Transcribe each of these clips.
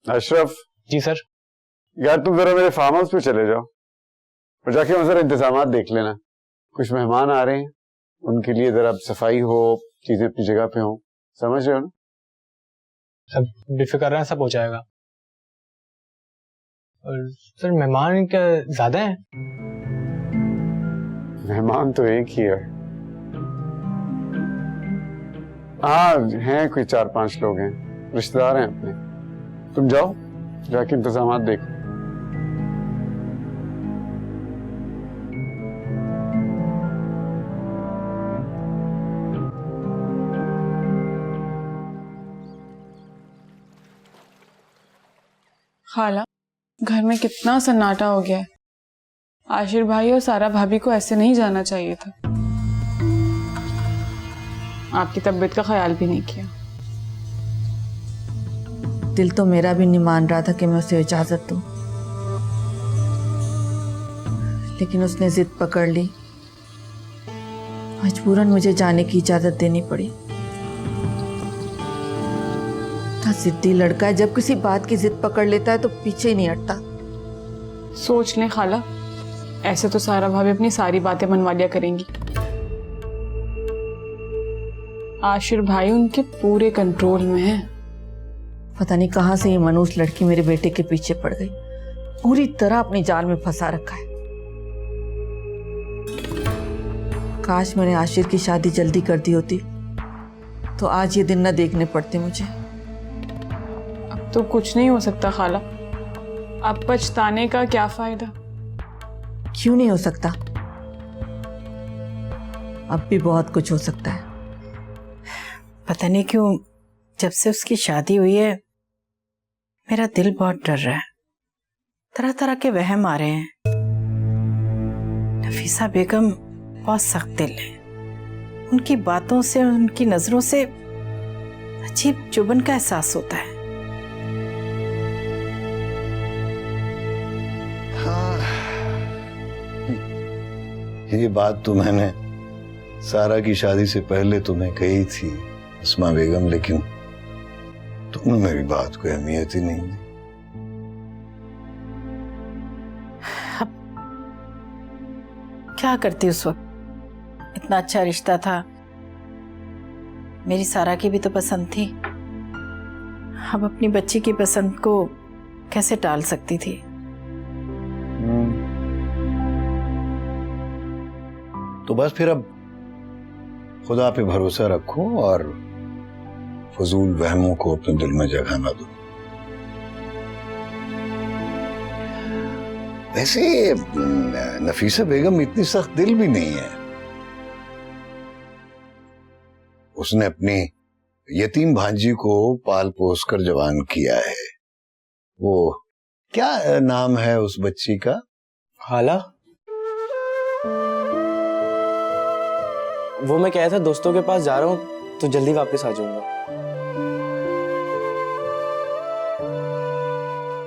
अशरफ। जी sir. यार तुम जरा मेरे फार्म हाउस पे चले जाओ और जाके वहां जरा इंतजाम देख लेना। कुछ मेहमान आ रहे हैं, उनके लिए जरा सफाई हो, चीजें अपनी जगह पे हो, समझ रहे हो ना? सब बेफिक्र रहना, सब हो जाएगा। और सर मेहमान क्या ज्यादा हैं? मेहमान तो एक ही है। हाँ हैं, कोई 4-5 लोग हैं, रिश्तेदार हैं अपने। तुम जाओ, जाके इंतजाम देखो। खाला, घर में कितना सन्नाटा हो गया है। आशिर भाई और सारा भाभी को ऐसे नहीं जाना चाहिए था। आपकी तबीयत का ख्याल भी नहीं किया। दिल तो मेरा भी नहीं मान रहा था कि मैं उसे इजाजत दूं, लेकिन उसने जिद पकड़ ली। मजबूरन मुझे जाने की इजाजत देनी पड़ी। जिद्दी लड़का है, जब किसी बात की जिद पकड़ लेता है तो पीछे ही नहीं हटता। सोच लें खाला, ऐसे तो सारा भाभी अपनी सारी बातें मनवा लिया करेंगी। आशिर भाई उनके पूरे कंट्रोल में है। पता नहीं कहां से ये मनूस लड़की मेरे बेटे के पीछे पड़ गई, पूरी तरह अपनी जाल में फंसा रखा है। काश मैंने आशिर की शादी जल्दी कर दी होती तो आज ये दिन न देखने पड़ते मुझे। अब तो कुछ नहीं हो सकता खाला, अब पछताने का क्या फायदा। क्यों नहीं हो सकता? अब भी बहुत कुछ हो सकता है। पता नहीं क्यों जब से उसकी शादी हुई है मेरा दिल बहुत डर रहा है। तरह तरह के वहम आ रहे हैं। नफीसा बेगम बहुत सख्त दिल है। उनकी बातों से, उनकी नजरों से अजीब चुभन का एहसास होता है। हाँ, ये बात तो मैंने सारा की शादी से पहले तुम्हें कही थी अस्मा बेगम, लेकिन तुमने मेरी बात को अहमियत ही नहीं दी। अब क्या करती उस वक्त? इतना अच्छा रिश्ता था, मेरी सारा की भी तो पसंद थी। अब अपनी बच्ची की पसंद को कैसे टाल सकती थी? तो बस फिर अब खुदा पे भरोसा रखो और फजूल वहमों को अपने दिल में जगह ना दो। वैसे नफीसा बेगम इतनी सख्त दिल भी नहीं है। उसने अपनी यतीम भांजी को पाल पोस कर जवान किया है। वो क्या नाम है उस बच्ची का? हाला। वो मैं कह था दोस्तों के पास जा रहा हूँ तो जल्दी वापस आ जाऊंगा।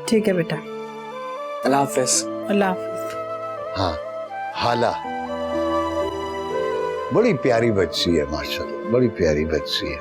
ठीक है बेटा, अल्लाह हाफिज। अल्लाह हाफिज। हाँ, हाला बड़ी प्यारी बच्ची है, माशाल्लाह बड़ी प्यारी बच्ची है।